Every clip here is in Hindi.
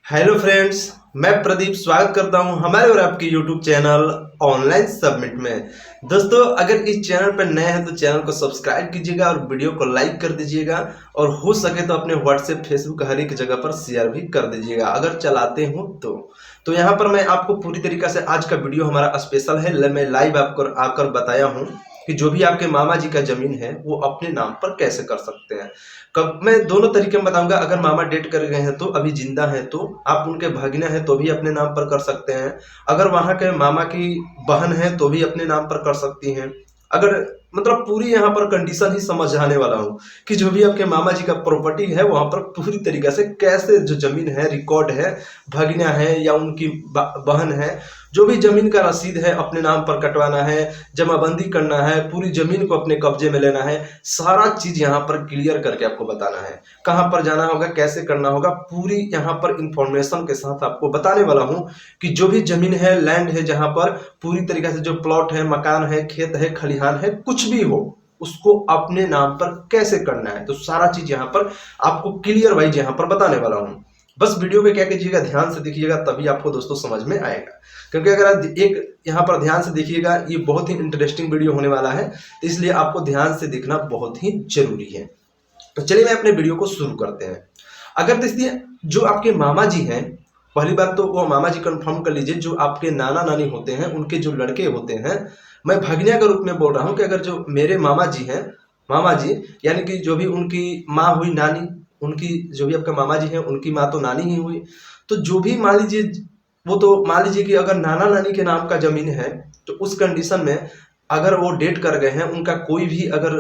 हेलो फ्रेंड्स, मैं प्रदीप स्वागत करता हूं हमारे और आपके यूट्यूब चैनल ऑनलाइन सबमिट में। दोस्तों, अगर इस चैनल पर नए हैं तो चैनल को सब्सक्राइब कीजिएगा और वीडियो को लाइक कर दीजिएगा और हो सके तो अपने व्हाट्सएप फेसबुक हर एक जगह पर शेयर भी कर दीजिएगा अगर चलाते हो तो यहाँ पर मैं आपको पूरी तरीके से आज का वीडियो हमारा स्पेशल है। मैं लाइव आपको आकर बताया हूँ कि जो भी आपके मामा जी का जमीन है वो अपने नाम पर कैसे कर सकते हैं। कब मैं दोनों तरीके में बताऊंगा। अगर मामा डेट कर गए हैं तो अभी जिंदा हैं तो आप उनके भगने हैं तो भी अपने नाम पर कर सकते हैं। अगर वहां के मामा की बहन है तो भी अपने नाम पर कर सकती हैं। अगर मतलब पूरी यहाँ पर कंडीशन ही समझाने वाला हूँ कि जो भी आपके मामा जी का प्रॉपर्टी है वहां पर पूरी तरीके से कैसे जो जमीन है रिकॉर्ड है, भगना है या उनकी बहन है, जो भी जमीन का रसीद है अपने नाम पर कटवाना है, जमाबंदी करना है, पूरी जमीन को अपने कब्जे में लेना है, सारा चीज यहाँ पर क्लियर करके आपको बताना है। कहाँ पर जाना होगा, कैसे करना होगा, पूरी यहाँ पर इंफॉर्मेशन के साथ आपको बताने वाला हूँ कि जो भी जमीन है, लैंड है, जहाँ पर पूरी तरीके से जो प्लॉट है, मकान है, खेत है, खलिहान है, कुछ भी हो उसको अपने नाम पर कैसे करना है, तो सारा चीज यहाँ पर आपको क्लियर वाइज यहाँ पर बताने वाला हूँ। बस वीडियो में क्या कीजिएगा, ध्यान से देखिएगा, तभी आपको दोस्तों समझ में आएगा। क्योंकि अगर आप एक यहाँ पर ध्यान से देखिएगा, ये बहुत ही इंटरेस्टिंग वीडियो होने वाला है, तो इसलिए आपको ध्यान से देखना बहुत ही जरूरी है। तो चलिए मैं अपने वीडियो को शुरू करते हैं। अगर देखिए जो आपके मामा जी हैं, पहली बात तो वो मामा जी कंफर्म कर लीजिए, जो आपके नाना नानी होते हैं उनके जो लड़के होते हैं, मैं भगनिया के रूप में बोल रहा हूँ कि अगर जो मेरे मामा जी हैं, मामा जी यानी कि जो भी उनकी माँ हुई नानी, उनकी जो भी आपका मामा जी हैं उनकी माँ तो नानी ही हुई, तो जो भी मान लीजिए, वो तो मान लीजिए कि अगर नाना नानी के नाम का जमीन है तो उस कंडीशन में अगर वो डेट कर गए हैं, उनका कोई भी अगर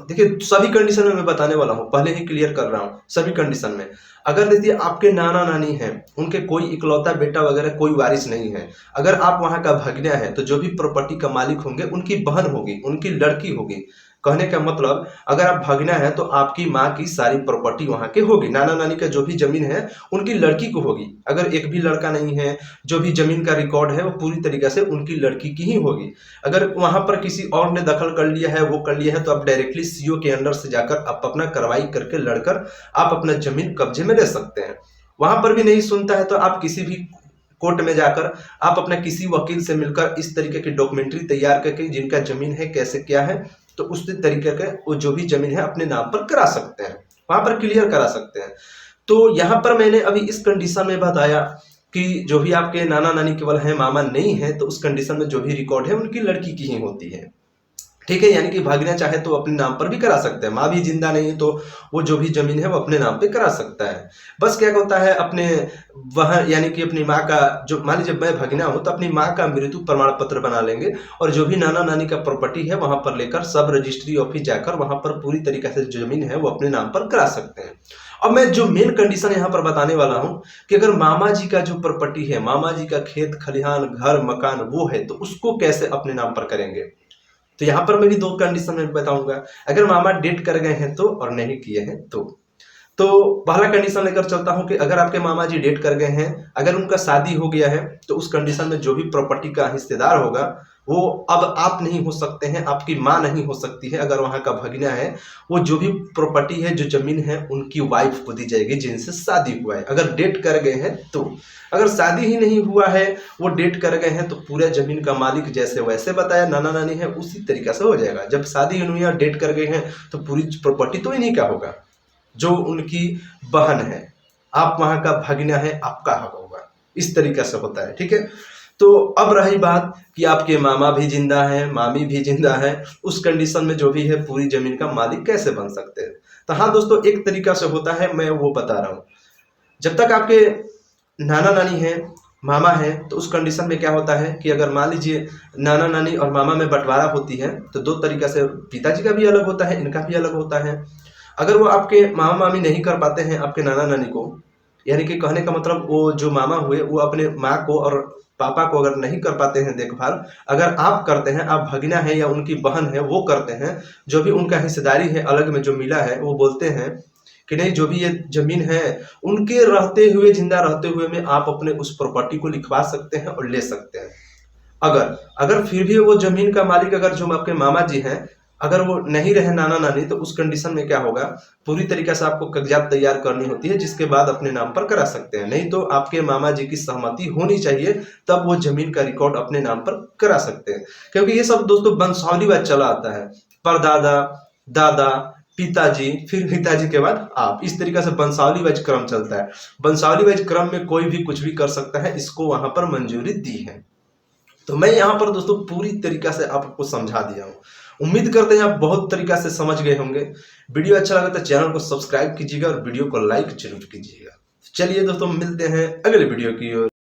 देखिए सभी कंडीशन में मैं बताने वाला हूँ, पहले ही क्लियर कर रहा हूँ सभी कंडीशन में। अगर देखिए आपके नाना नानी हैं, उनके कोई इकलौता बेटा वगैरह कोई वारिस नहीं है, अगर आप वहां का भगना है तो जो भी प्रॉपर्टी का मालिक होंगे उनकी बहन होगी, उनकी लड़की होगी। कहने का मतलब अगर आप भगना है तो आपकी माँ की सारी प्रॉपर्टी वहां के होगी, नाना नानी का जो भी जमीन है उनकी लड़की को होगी। अगर एक भी लड़का नहीं है, जो भी जमीन का रिकॉर्ड है वो पूरी तरीके से उनकी लड़की की ही होगी। अगर वहां पर किसी और ने दखल कर लिया है, वो कर लिया है, तो आप डायरेक्टली सीओ के अंडर से जाकर आप अपना कार्रवाई करके लड़कर आप अपना जमीन कब्जे में ले सकते हैं। वहां पर भी नहीं सुनता है तो आप किसी भी कोर्ट में जाकर आप अपना किसी वकील से मिलकर इस तरीके की डॉक्यूमेंट्री तैयार करके जिनका जमीन है कैसे क्या है, तो उस तरीके के वो जो भी जमीन है अपने नाम पर करा सकते हैं, वहां पर क्लियर करा सकते हैं। तो यहाँ पर मैंने अभी इस कंडीशन में बताया कि जो भी आपके नाना नानी केवल है, मामा नहीं है, तो उस कंडीशन में जो भी रिकॉर्ड है उनकी लड़की की ही होती है। ठीक है, यानी कि भागना चाहे तो अपने नाम पर भी करा सकते हैं, माँ भी जिंदा नहीं है तो वो जो भी जमीन है वो अपने नाम पे करा सकता है। बस क्या होता है, अपने वह यानी कि अपनी माँ का जो, मान लीजिए मैं भगना हूँ तो अपनी माँ का मृत्यु प्रमाण पत्र बना लेंगे और जो भी नाना नानी का प्रॉपर्टी है वहां पर लेकर सब रजिस्ट्री ऑफिस जाकर वहां पर पूरी तरीके से जो जमीन है वो अपने नाम पर करा सकते हैं। अब मैं जो मेन कंडीशन यहाँ पर बताने वाला हूँ कि अगर मामा जी का जो प्रॉपर्टी है, मामा जी का खेत खलिहान घर मकान वो है, तो उसको कैसे अपने नाम पर करेंगे। तो यहाँ पर मैं भी दो कंडीशन में बताऊंगा, अगर मामा डेट कर गए हैं तो और नहीं किए हैं तो पहला कंडीशन लेकर चलता हूं कि अगर आपके मामा जी डेट कर गए हैं, अगर उनका शादी हो गया है, तो उस कंडीशन में जो भी प्रॉपर्टी का हिस्सेदार होगा वो अब आप नहीं हो सकते हैं, आपकी माँ नहीं हो सकती है। अगर वहां का भगना है, वो जो भी प्रॉपर्टी है, जो जमीन है, उनकी वाइफ को दी जाएगी जिनसे शादी हुआ है, अगर डेट कर गए हैं तो। अगर शादी ही नहीं हुआ है, वो डेट कर गए हैं, तो पूरा जमीन का मालिक जैसे वैसे बताया नाना नानी है उसी तरीका से हो जाएगा। जब शादी हुई है, डेट कर गए हैं, तो पूरी प्रॉपर्टी तो इन्हीं का होगा, जो उनकी बहन है, आप वहां का भगना है, आपका हक होगा। इस तरीके से होता है, ठीक है। तो अब रही बात कि आपके मामा भी जिंदा है, मामी भी जिंदा है, उस कंडीशन में जो भी है पूरी जमीन का मालिक कैसे बन सकते हैं। तो हाँ दोस्तों, एक तरीका से होता है, मैं वो बता रहा हूँ। जब तक आपके नाना नानी है, मामा है, तो उस कंडीशन में क्या होता है कि अगर मान लीजिए नाना नानी और मामा में बंटवारा होती है, तो दो तरीका से, पिताजी का भी अलग होता है, इनका भी अलग होता है। अगर वो आपके मामा मामी नहीं कर पाते हैं आपके नाना नानी को, यानी कि कहने का मतलब वो जो मामा हुए वो अपने माँ को और पापा को अगर नहीं कर पाते हैं देखभाल, अगर आप करते हैं, आप भगना है या उनकी बहन है वो करते हैं, जो भी उनका हिस्सेदारी है अलग में जो मिला है, वो बोलते हैं कि नहीं, जो भी ये जमीन है उनके रहते हुए, जिंदा रहते हुए में आप अपने उस प्रॉपर्टी को लिखवा सकते हैं और ले सकते हैं। अगर अगर फिर भी वो जमीन का मालिक, अगर जो आपके मामा जी हैं, अगर वो नहीं रहे नाना नानी तो उस कंडीशन में क्या होगा, पूरी तरीके से आपको कागजात तैयार करनी होती है, जिसके बाद अपने नाम पर करा सकते हैं। नहीं तो आपके मामा जी की सहमति होनी चाहिए, तब वो जमीन का रिकॉर्ड अपने नाम पर करा सकते हैं। क्योंकि ये सब दोस्तों वंशावलीवाद चला आता है, परदादा, दादा, पिताजी, फिर पिताजी के बाद आप, इस तरीके से वंशावली वाइज क्रम चलता है। वंशावली वाइज क्रम में कोई भी कुछ भी कर सकता है, इसको वहां पर मंजूरी दी है। तो मैं यहाँ पर दोस्तों पूरी तरीका से आपको समझा दिया हूँ। उम्मीद करते हैं आप बहुत तरीका से समझ गए होंगे। वीडियो अच्छा लगा तो चैनल को सब्सक्राइब कीजिएगा और वीडियो को लाइक जरूर कीजिएगा। चलिए दोस्तों, मिलते हैं अगले वीडियो की ओर।